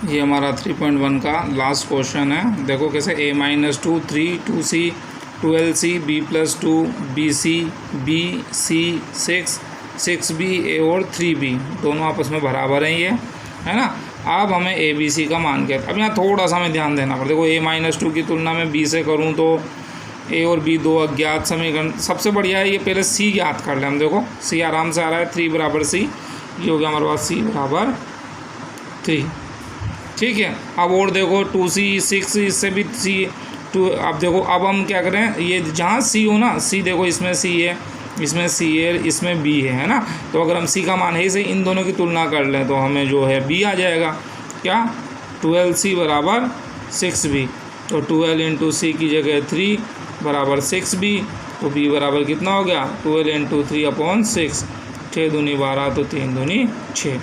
ये हमारा 3.1 का लास्ट क्वेश्चन है। देखो कैसे a - 2 3 2c 12c b + 2 bc b c 6 6b a और 3b दोनों आपस में बराबर हैं, ये है ना। अब हमें a b c का मान क्या। अब यहाँ थोड़ा सा हमें ध्यान देना पड़ेगा। देखो a - 2 की तुलना में b से करूँ तो a और b दो अज्ञात समीकरण। सबसे बढ़िया है ये पहले c ज्ञात कर लें हम। देखो c आराम से आ रहा है, 3 बराबर c, ये हो गया हमारे पास c बराबर 3। ठीक है। अब और देखो 2c 6, इससे भी c 2। अब देखो अब हम क्या करें, ये जहाँ c हो ना, c देखो इसमें c है, इसमें c है, इसमें b है ना। तो अगर हम c का मान है से इन दोनों की तुलना कर लें तो हमें जो है b आ जाएगा। क्या 12c बराबर 6b। तो 12 × c की जगह 3 बराबर 6b। तो b बराबर कितना हो गया 12 × 3/6। 6 दूनी 12 तो 3 दूनी 6।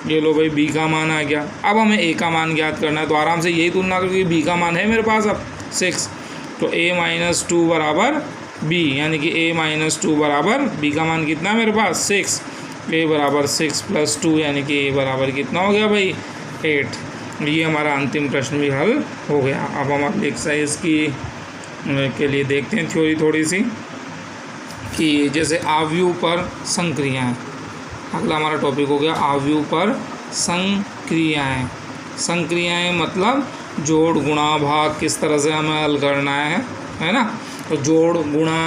ये लो भाई b का मान आ गया। अब हमें a का मान ज्ञात करना है, तो आराम से यही तुलना करके b का मान है मेरे पास अब 6। तो a - 2 बराबर b, यानी कि a - 2 बराबर b का मान कितना है मेरे पास 6। a बराबर 6 + 2, यानी कि a बराबर कितना हो गया भाई 8। ये हमारा अंतिम प्रश्न भी हल हो गया। अब हम अपनी एक्सरसाइज के लिए देखते हैं थ्योरी थोड़ी सी, कि जैसे आव्यूह पर संक्रियाएँ। अगला हमारा टॉपिक हो गया आव्यूह पर संक्रियाएँ। संक्रियाएँ मतलब जोड़ गुणा भाग किस तरह से हमें हल करना है ना। तो जोड़ गुणा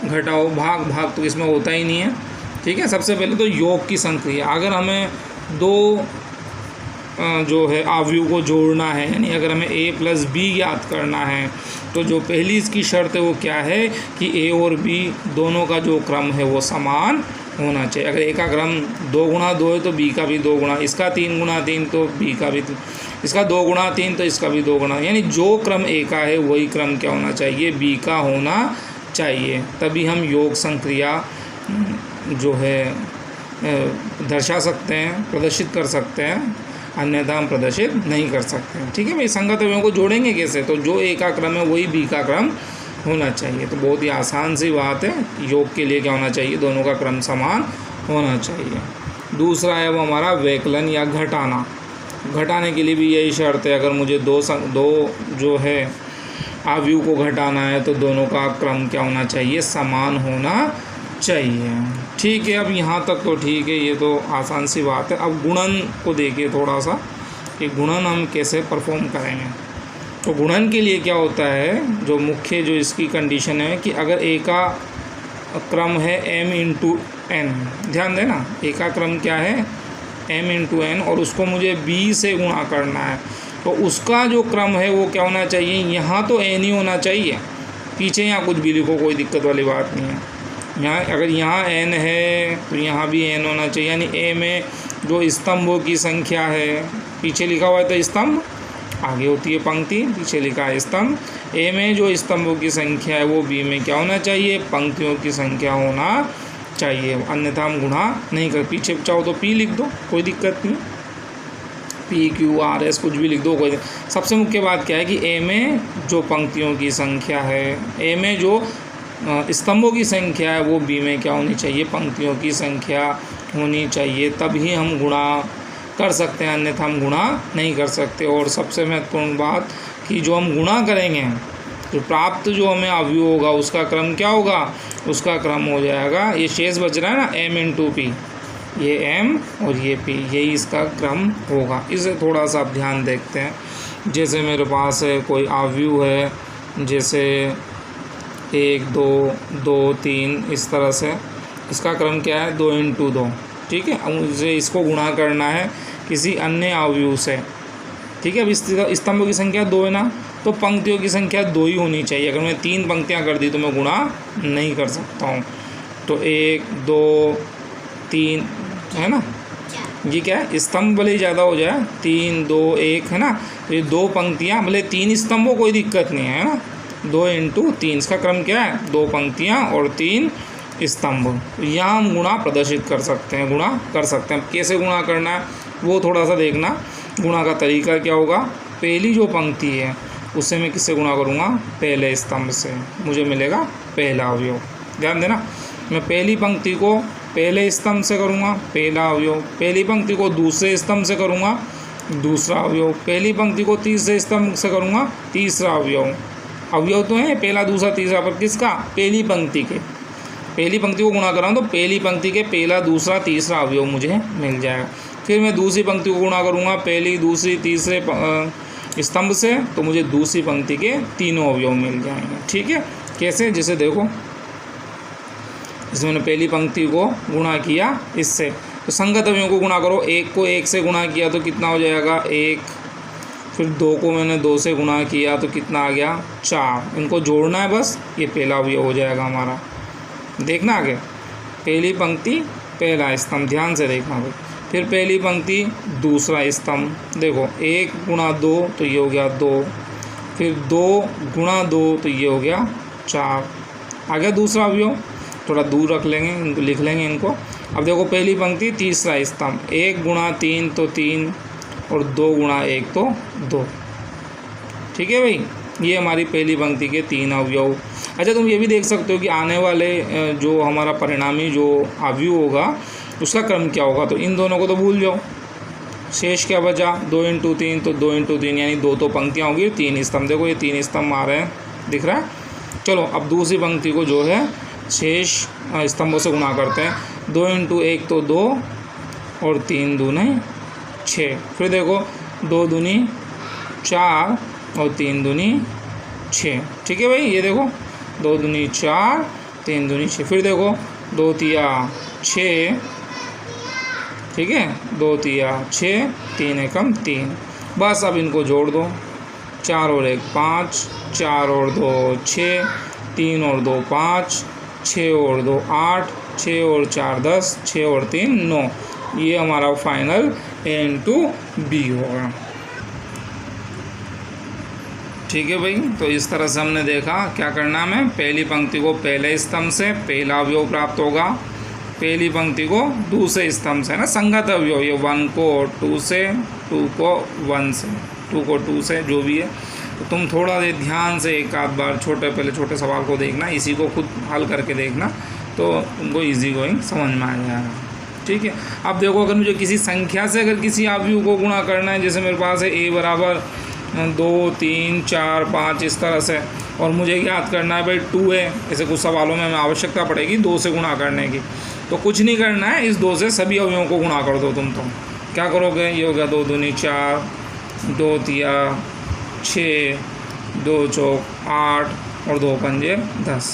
घटाओ भाग तो इसमें होता ही नहीं है। ठीक है। सबसे पहले तो योग की संक्रिया। अगर हमें दो जो है आव्यूह को जोड़ना है, यानी अगर हमें a + b याद करना है, तो जो पहली इसकी शर्त है वो क्या है कि a और b दोनों का जो क्रम है वो समान होना चाहिए। अगर a का क्रम 2 × 2 है तो b का भी 2 गुना, इसका 3 × 3 तो b का भी, इसका 2 × 3 तो इसका भी 2 गुना, यानी जो क्रम a का है वही क्रम क्या होना चाहिए b का होना चाहिए। तभी हम योग संक्रिया जो है दर्शा सकते हैं, प्रदर्शित कर सकते हैं, अन्यथा हम प्रदर्शित नहीं कर सकते हैं। ठीक है भाई। संगत अवयवों को जोड़ेंगे कैसे, तो जो a का क्रम है वही b का क्रम होना चाहिए। तो बहुत ही आसान सी बात है। योग के लिए क्या होना चाहिए, दोनों का क्रम समान होना चाहिए। दूसरा है वो हमारा वैकलन या घटाना। घटाने के लिए भी यही शर्त है। अगर मुझे दो जो है आव्यूह को घटाना है तो दोनों का क्रम क्या होना चाहिए, समान होना चाहिए। ठीक है। अब यहाँ तक तो ठीक है, ये तो आसान सी बात है। अब गुणन को देखिए थोड़ा सा, कि गुणन हम कैसे परफॉर्म करेंगे। तो गुणन के लिए क्या होता है, जो मुख्य जो इसकी कंडीशन है कि अगर a का क्रम है m × n, ध्यान देना a का क्रम क्या है m × n, और उसको मुझे b से गुणा करना है, तो उसका जो क्रम है वो क्या होना चाहिए, यहाँ तो n ही होना चाहिए, पीछे यहाँ कुछ भी लिखो कोई दिक्कत वाली बात नहीं है। यहाँ अगर यहाँ n है तो यहाँ भी n होना चाहिए, यानी a में जो स्तंभों की संख्या है, पीछे लिखा हुआ है तो स्तंभ, आगे होती है पंक्ति, पीछे लिखा है स्तंभ। a में जो स्तंभों की संख्या है वो b में क्या होना चाहिए, पंक्तियों की संख्या होना चाहिए, अन्यथा हम गुणा नहीं कर। पीछे चाहो तो p लिख दो, कोई दिक्कत नहीं, p q r s कुछ भी लिख दो, कोई। सबसे मुख्य बात क्या है कि a में जो पंक्तियों की संख्या है, a में जो स्तंभों की संख्या है वो b में क्या होनी चाहिए, पंक्तियों की संख्या होनी चाहिए, तभी हम गुणा कर सकते हैं, अन्यथा हम गुणा नहीं कर सकते। और सबसे महत्वपूर्ण बात कि जो हम गुणा करेंगे, जो प्राप्त जो हमें अवयव होगा उसका क्रम क्या होगा, उसका क्रम हो जाएगा, ये शेष बच रहा है ना m × p, ये m और ये p, यही इसका क्रम होगा। इसे थोड़ा सा आप ध्यान देखते हैं। जैसे मेरे पास है कोई अवयव है, जैसे 1 2 2 3, इस तरह से इसका क्रम क्या है 2 × 2। ठीक है। अब मुझे इसको गुणा करना है किसी अन्य अवयव से। ठीक है। अब स्तंभों की संख्या 2 है ना, तो पंक्तियों की संख्या 2 ही होनी चाहिए। अगर मैं 3 पंक्तियां कर दी तो मैं गुणा नहीं कर सकता हूँ। तो 1 2 3 है ना, ये क्या है, स्तंभ भले ही ज़्यादा हो जाए, 3 2 1 है ना, तो ये 2 पंक्तियाँ भले 3 स्तंभ हो, कोई दिक्कत नहीं है ना। 2 × 3, इसका क्रम क्या है, 2 पंक्तियाँ और 3 स्तंभ। यहाँ हम गुणा प्रदर्शित कर सकते हैं, गुणा कर सकते हैं। कैसे गुणा करना है वो थोड़ा सा देखना। गुणा का तरीका क्या होगा, पहली जो पंक्ति है उससे मैं किससे गुणा करूँगा, पहले स्तंभ से, मुझे मिलेगा पहला अवयव। ध्यान देना, मैं पहली पंक्ति को पहले स्तंभ से करूँगा, पहला अवयव, पहली पंक्ति को दूसरे स्तंभ से करूँगा, दूसरा अवयव, पहली पंक्ति को तीसरे स्तंभ से करूँगा, तीसरा अवयव, अवयव तो है पहला दूसरा तीसरा, पर किसका, पहली पंक्ति के, पहली पंक्ति को गुणा कर रहा हूँ तो पहली पंक्ति के पहला दूसरा तीसरा अवयव मुझे मिल जाएगा। फिर मैं दूसरी पंक्ति को गुणा करूँगा पहली दूसरी तीसरे स्तंभ से, तो मुझे दूसरी पंक्ति के तीनों अवयव मिल जाएंगे। ठीक है, कैसे, जैसे देखो इसमें मैंने पहली पंक्ति को गुणा किया इससे, तो संगत अवयवों को गुणा करो, एक को एक से गुणा किया तो कितना हो जाएगा, एक, फिर दो को मैंने दो से गुणा किया तो कितना आ गया, चार, इनको जोड़ना है बस, ये पहला अवयव हो जाएगा हमारा। देखना आगे, पहली पंक्ति पहला स्तंभ, ध्यान से देखना भाई, फिर पहली पंक्ति दूसरा स्तंभ, देखो एक गुणा दो तो ये हो गया दो, फिर दो गुणा दो तो ये हो गया चार, आ गया दूसरा अवयव। थोड़ा दूर रख लेंगे इनको, लिख लेंगे इनको। अब देखो पहली पंक्ति तीसरा स्तंभ, एक गुणा तीन तो तीन, और दो गुणा एक तो दो। ठीक है भाई, ये हमारी पहली पंक्ति के तीन अवयव। अच्छा, तुम ये भी देख सकते हो कि आने वाले जो हमारा परिणामी जो अवयव होगा उसका क्रम क्या होगा, तो इन दोनों को तो भूल जाओ, शेष क्या बचा, 2 × 3, तो 2 × 3 यानी दो तो पंक्तियाँ होंगी, तीन स्तंभ, देखो ये तीन स्तंभ आ रहे हैं, दिख रहा है। चलो अब दूसरी पंक्ति को जो है शेष स्तंभों से गुणा करते हैं, 2 × 1 तो 2, और 3 दूने 6, फिर देखो 2 दूनी 4 और 3 दूनी 6। ठीक है भाई, ये देखो 2 दूनी 4, 3 दूनी 6, फिर देखो 2 तिया 6, ठीक है, 2 तिया 6, 3 एकम 3, बस अब इनको जोड़ दो, 4 और 1 5, 4 और 2 6, 3 और 2 5, 6 और 2 8, 6 और 4 10, 6 और 3 9, ये हमारा फाइनल A/B होगा। ठीक है भाई, तो इस तरह से हमने देखा क्या करना है, हमें पहली पंक्ति को पहले स्तंभ से पहला अवयव प्राप्त होगा, पहली पंक्ति को दूसरे स्तंभ से ना संगत अवयव, ये 1 को 2 से, 2 को 1 से, 2 को 2 से, जो भी है। तो तुम थोड़ा देर ध्यान से एक आध बार पहले छोटे सवाल को देखना, इसी को खुद हल करके देखना, तो तुमको इजी गोइंग समझ में आ जाएगा। ठीक है, अब देखो अगर मुझे किसी संख्या से अगर किसी अवयव को गुणा करना है, जैसे मेरे पास है a बराबर 2 3 4 5 इस तरह से, और मुझे याद करना है भाई 2 है, ऐसे कुछ सवालों में हमें आवश्यकता पड़ेगी 2 से गुणा करने की, तो कुछ नहीं करना है, इस 2 से सभी अवयवों को गुणा कर दो तुम। तो क्या करोगे, ये हो गया 2 दूनी 4, 2 तिया 6, 2 चौक 8, और 2 पंजे 10।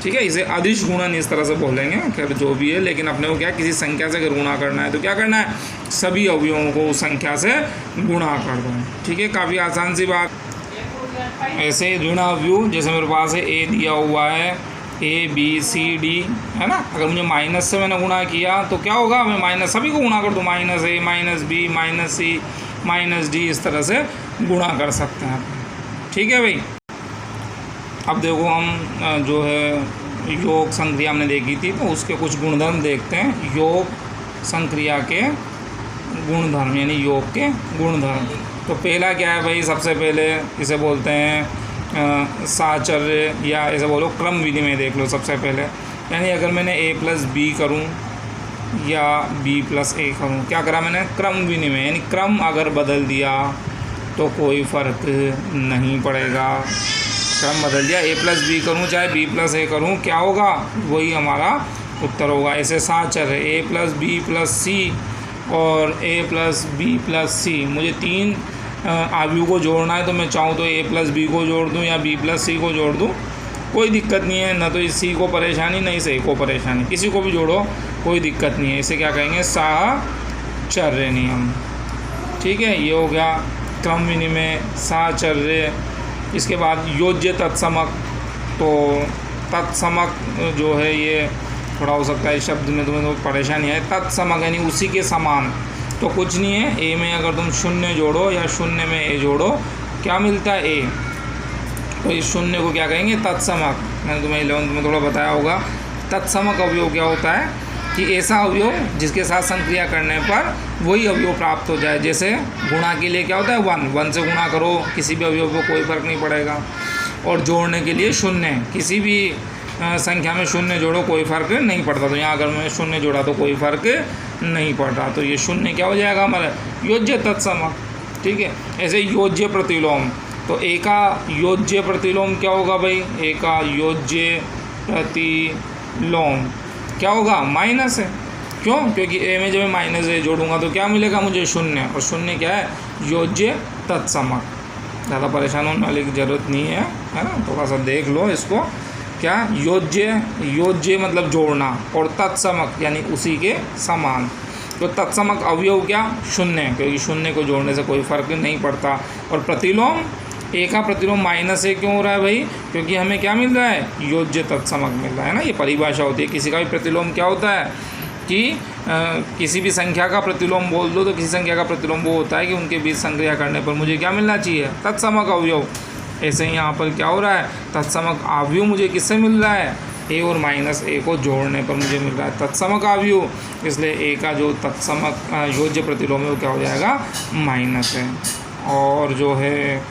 ठीक है, इसे अदिश गुणन इस तरह से बोलेंगे, खैर जो भी है, लेकिन अपने को क्या किसी संख्या से अगर गुणा करना है तो क्या करना है, सभी अवयवों को उस संख्या से गुणा कर दो। ठीक है, काफ़ी आसान सी बात। ऐसे ऋण अवयव, जैसे मेरे पास है a दिया हुआ है ABCD, है ना, अगर मुझे माइनस से मैंने गुणा किया तो क्या होगा, मैं माइनस सभी को गुणा कर दूँ, -a -b -c -d, इस तरह से गुणा कर सकते हैं। ठीक है भाई, अब देखो हम जो है योग संक्रिया हमने देखी थी, तो उसके कुछ गुणधर्म देखते हैं, योग संक्रिया के गुणधर्म, यानी योग के गुणधर्म। तो पहला क्या है भाई, सबसे पहले इसे बोलते हैं साहचर्य, या ऐसे बोलो क्रम विनिमय, देख लो सबसे पहले, यानी अगर मैंने a + b करूं या b + a करूं, क्या करा मैंने, क्रम विनिमय, यानी क्रम अगर बदल दिया तो कोई फ़र्क नहीं पड़ेगा, क्रम बदल दिया, a + b करूँ चाहे b + a करूँ, क्या होगा, वही हमारा उत्तर होगा। ऐसे साहचर्य a + b + c और a + b + c, मुझे 3 अवयवों को जोड़ना है, तो मैं चाहूँ तो a + b को जोड़ दूँ या b + c को जोड़ दूँ, कोई दिक्कत नहीं है, ना तो इस c को परेशानी ना इस a को परेशानी, किसी को भी जोड़ो कोई दिक्कत नहीं है। इसे क्या कहेंगे, साहचर्य नियम। ठीक है, ये हो गया क्रम विनिमय, साहचर्य। इसके बाद योज्य तत्समक, तो तत्समक जो है ये थोड़ा हो सकता है शब्द में तुम्हें तो परेशानी है, तत्समक यानी उसी के समान, तो कुछ नहीं है, a में अगर तुम 0 जोड़ो या 0 में a जोड़ो, क्या मिलता है, a, तो इस 0 को क्या कहेंगे, तत्समक। मैंने तुम्हें 11th में थोड़ा बताया होगा, तत्समक अवयव क्या होता है कि ऐसा अवयव जिसके साथ संक्रिया करने पर वही अवयव प्राप्त हो जाए। जैसे गुणा के लिए क्या होता है, 1 से गुणा करो किसी भी अवयव को, कोई फ़र्क नहीं पड़ेगा, और जोड़ने के लिए 0, किसी भी संख्या में शून्य जोड़ो कोई फ़र्क नहीं पड़ता। तो यहाँ अगर मैं शून्य जोड़ा तो कोई फ़र्क नहीं पड़ता, तो ये शून्य क्या हो जाएगा हमारा योज्य तत्समक। ठीक है, ऐसे योज्य प्रतिलोम, तो ए का योज्य प्रतिलोम क्या होगा भाई, ए का योज्य प्रतिलोम क्या होगा माइनस है। क्यों, क्योंकि ए में जब मैं माइनस ए जोड़ूंगा तो क्या मिलेगा मुझे शून्य, और शून्य क्या है योज्य तत्समक। ज़्यादा परेशान होने वाली की ज़रूरत नहीं है ना, थोड़ा सा देख लो इसको। क्या योज्य, योज्य मतलब जोड़ना, और तत्समक यानी उसी के समान। तो तत्समक अवयव क्या शून्य, क्योंकि शून्य को जोड़ने से कोई फर्क नहीं पड़ता। और प्रतिलोम, ए का प्रतिलोम माइनस ए क्यों हो रहा है भाई, क्योंकि हमें क्या मिल रहा है योज्य तत्समक मिल रहा है ना। ये परिभाषा होती है, किसी का भी प्रतिलोम क्या होता है कि किसी भी संख्या का प्रतिलोम बोल दो तो किसी संख्या का प्रतिलोम वो होता है कि उनके बीच संक्रिया करने पर मुझे क्या मिलना चाहिए तत्समक अवयव। ऐसे ही यहाँ पर क्या हो रहा है तत्समक अवयव मुझे किससे मिल रहा है, ए और माइनस ए को जोड़ने पर मुझे मिल रहा है तत्समक अवयव, इसलिए ए का जो तत्समक योज्य प्रतिलोम है वो क्या हो जाएगा माइनस है। और जो है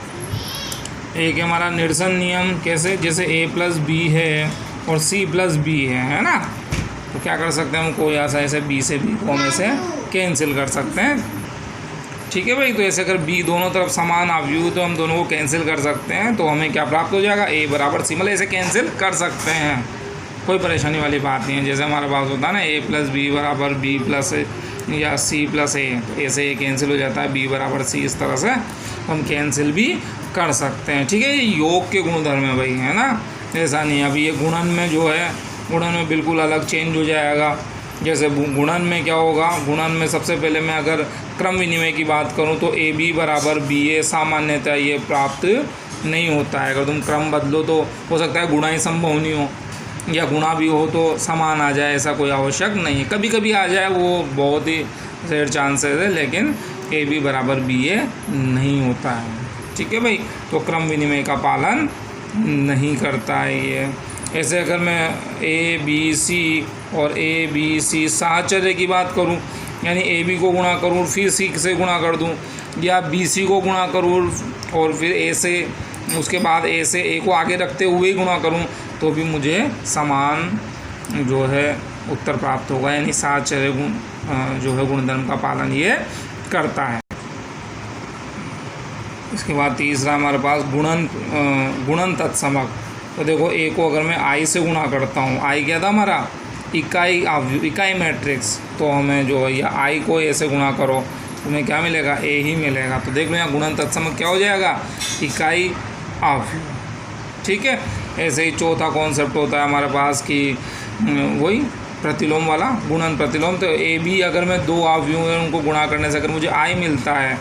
एक हमारा निरसन नियम, कैसे, जैसे ए प्लस बी है और सी प्लस बी है ना, तो क्या कर सकते हैं हम, कोई ऐसा ऐसे बी से बी को हम ऐसे कैंसिल कर सकते हैं। ठीक है भाई, तो ऐसे अगर बी दोनों तरफ समान अवयव तो हम दोनों को कैंसिल कर सकते हैं, तो हमें क्या प्राप्त हो जाएगा ए बराबर सी, मतलब ऐसे कैंसिल कर सकते हैं, कोई परेशानी वाली बात नहीं है। जैसे हमारे पास होता है ना ए प्लस बी बराबर बी प्लस या सी प्लस ए, तो ऐसे ए कैंसिल हो जाता है बी बराबर सी, इस तरह से हम कैंसिल भी कर सकते हैं। ठीक है, ये योग के गुणधर्म है भाई, है ना, ऐसा नहीं। अभी ये गुणन में जो है, गुणन में बिल्कुल अलग चेंज हो जाएगा। जैसे गुणन में क्या होगा, गुणन में सबसे पहले मैं अगर क्रम विनिमय की बात करूं तो ए बी बराबर बी ए सामान्यतः ये प्राप्त नहीं होता है। अगर तुम क्रम बदलो तो हो सकता है गुणा ही संभव नहीं हो, या गुणा भी हो तो समान आ जाए, ऐसा कोई आवश्यक नहीं है। कभी कभी आ जाए, वो बहुत ही रेयर चांसेस है, लेकिन ए बी बराबर बी ए नहीं होता है। ठीक है भाई, तो क्रम विनिमय का पालन नहीं करता है ये। ऐसे अगर मैं ए बी सी और ए बी सी साहचर्य की बात करूं, यानी ए बी को गुणा करूं फिर सी से गुणा कर दूं, या बी सी को गुणा करूं और फिर ए से, उसके बाद ए से ए को आगे रखते हुए गुणा करूं, तो भी मुझे समान जो है उत्तर प्राप्त होगा, यानी साहचर्य गुण जो है गुणधर्म का पालन ये करता है। इसके बाद तीसरा हमारे पास गुणन तत्समक। तो देखो ए को अगर मैं आई से गुणा करता हूँ, आई क्या था हमारा इकाई मैट्रिक्स, तो हमें जो है या आई को ए से गुणा करो तो हमें क्या मिलेगा ए ही मिलेगा। तो देख लो यहाँ गुणन तत्समक क्या हो जाएगा इकाई अवयव। ठीक है, ऐसे ही चौथा कॉन्सेप्ट होता है हमारे पास कि वही प्रतिलोम वाला गुणन प्रतिलोम। तो ए बी अगर मैं दो अवयव हैं उनको गुणा करने से अगर मुझे आई मिलता है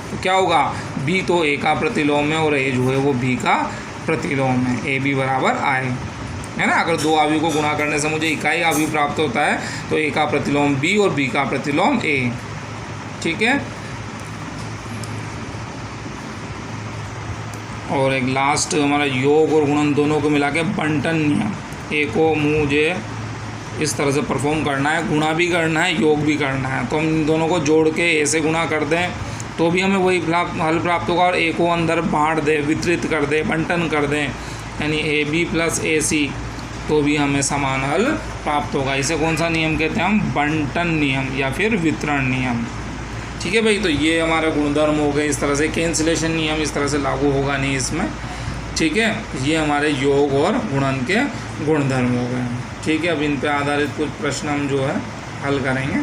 तो क्या होगा, बी तो ए का प्रतिलोम है और ए जो है वो बी का प्रतिलोम है, ए बी बराबर आई, है ना। अगर दो अवयव को गुणा करने से मुझे इकाई अवयव प्राप्त होता है तो ए का प्रतिलोम बी और बी का प्रतिलोम ए। ठीक है, और एक लास्ट हमारा योग और गुणन दोनों को मिला के बंटन नियम। ए को मुझे इस तरह से परफॉर्म करना है, गुणा भी करना है योग भी करना है, तो हम दोनों को जोड़ के ए से गुणा कर दें तो भी हमें वही हल प्राप्त होगा, और ए को अंदर बांट दे, वितरित कर दे, बंटन कर दें, यानी ए बी प्लस ए सी, तो भी हमें समान हल प्राप्त होगा। इसे कौन सा नियम कहते हैं हम, बंटन नियम या फिर वितरण नियम। ठीक है भाई, तो ये हमारे गुणधर्म हो गए। इस तरह से कैंसिलेशन नियम इस तरह से लागू होगा नहीं इसमें। ठीक है, ये हमारे योग और गुणन के गुणधर्म हो गए। ठीक है, अब इन पे आधारित कुछ प्रश्न हम जो है हल करेंगे।